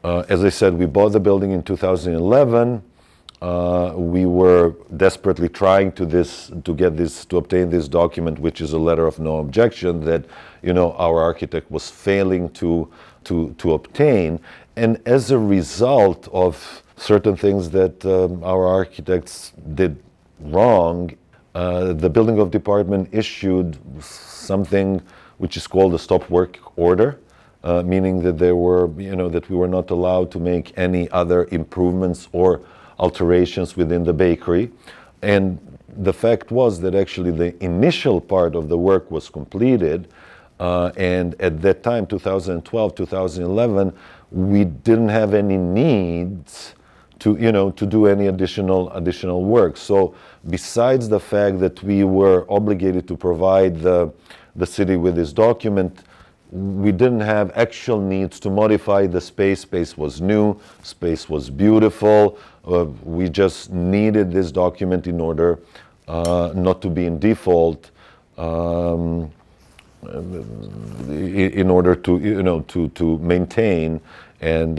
As I said, we bought the building in 2011. We were desperately trying to obtain this document, which is a letter of no objection that our architect was failing to obtain, and as a result of certain things that our architects did wrong, the building department issued something which is called a stop work order. Meaning that that we were not allowed to make any other improvements or alterations within the bakery. And the fact was that actually the initial part of the work was completed, and at that time, 2012, 2011, we didn't have any needs to do any additional work. So besides the fact that we were obligated to provide the city with this document, we didn't have actual needs to modify the space. Space was new, space was beautiful. We just needed this document in order not to be in default, in order to maintain and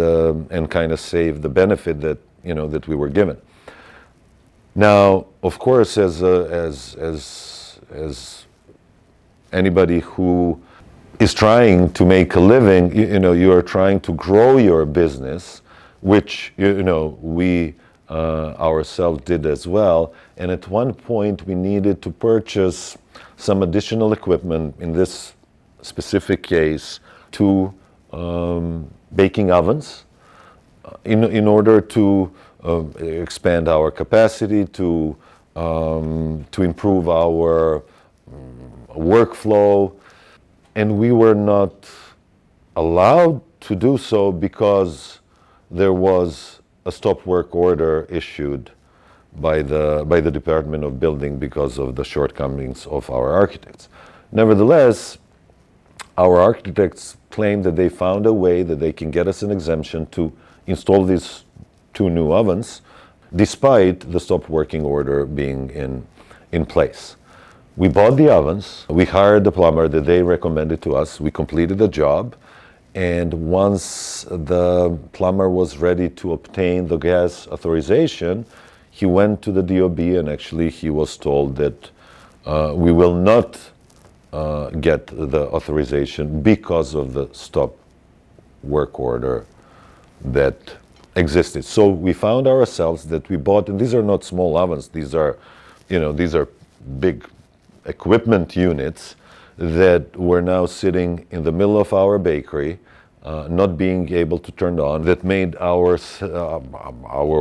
kind of save the benefit that we were given. Now, of course, as anybody who is trying to make a living, you are trying to grow your business, which we ourselves did as well. And at one point we needed to purchase some additional equipment, in this specific case, two baking ovens, in order to expand our capacity, to improve our workflow. And we were not allowed to do so because there was a stop work order issued by the Department of Building because of the shortcomings of our architects. Nevertheless, our architects claimed that they found a way that they can get us an exemption to install these two new ovens, despite the stop working order being in place. We bought the ovens, we hired the plumber that they recommended to us, we completed the job, and once the plumber was ready to obtain the gas authorization, he went to the DOB and actually he was told that we will not get the authorization because of the stop work order that existed. So we found ourselves that we bought, and these are not small ovens, these are big equipment units that were now sitting in the middle of our bakery, not being able to turn on. That made our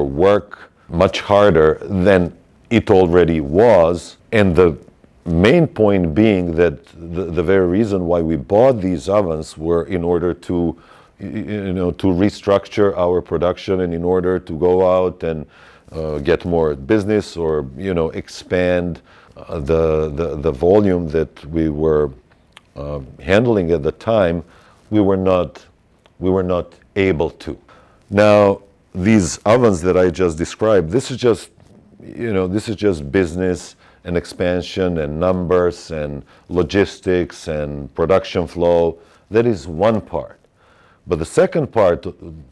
work much harder than it already was. And the main point being that the very reason why we bought these ovens were in order to restructure our production and in order to go out and get more business or expand the volume that we were handling at the time. We were not able to. Now, these ovens that I just described, this is just business and expansion and numbers and logistics and production flow. That is one part. But the second part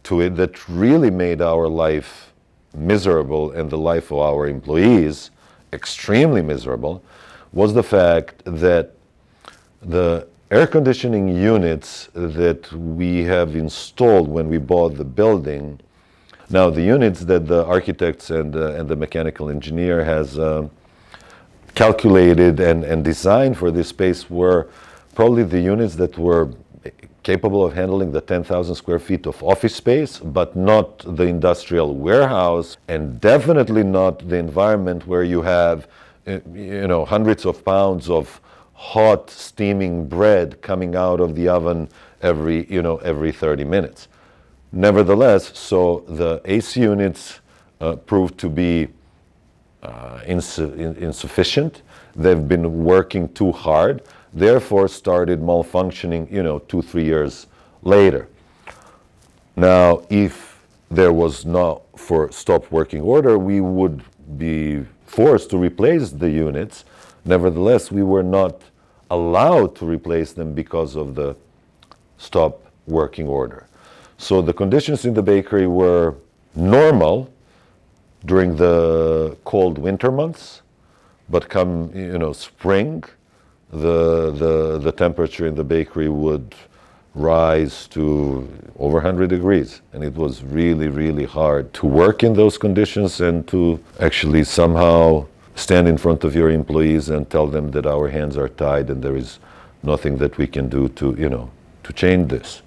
to it that really made our life miserable and the life of our employees extremely miserable was the fact that the air conditioning units that we have installed when we bought the building, now the units that the architects and the mechanical engineer has calculated and designed for this space were probably the units that were capable of handling the 10,000 square feet of office space, but not the industrial warehouse, and definitely not the environment where you have, hundreds of pounds of hot steaming bread coming out of the oven every 30 minutes. Nevertheless, so the AC units proved to be insufficient. They've been working too hard, therefore started malfunctioning 2-3 years later. Now, if there was no stop working order, we would be forced to replace the units. Nevertheless, we were not allowed to replace them because of the stop working order. So the conditions in the bakery were normal during the cold winter months, but come spring, the temperature in the bakery would rise to over 100 degrees, and it was really, really hard to work in those conditions and to actually somehow stand in front of your employees and tell them that our hands are tied and there is nothing that we can do to change this.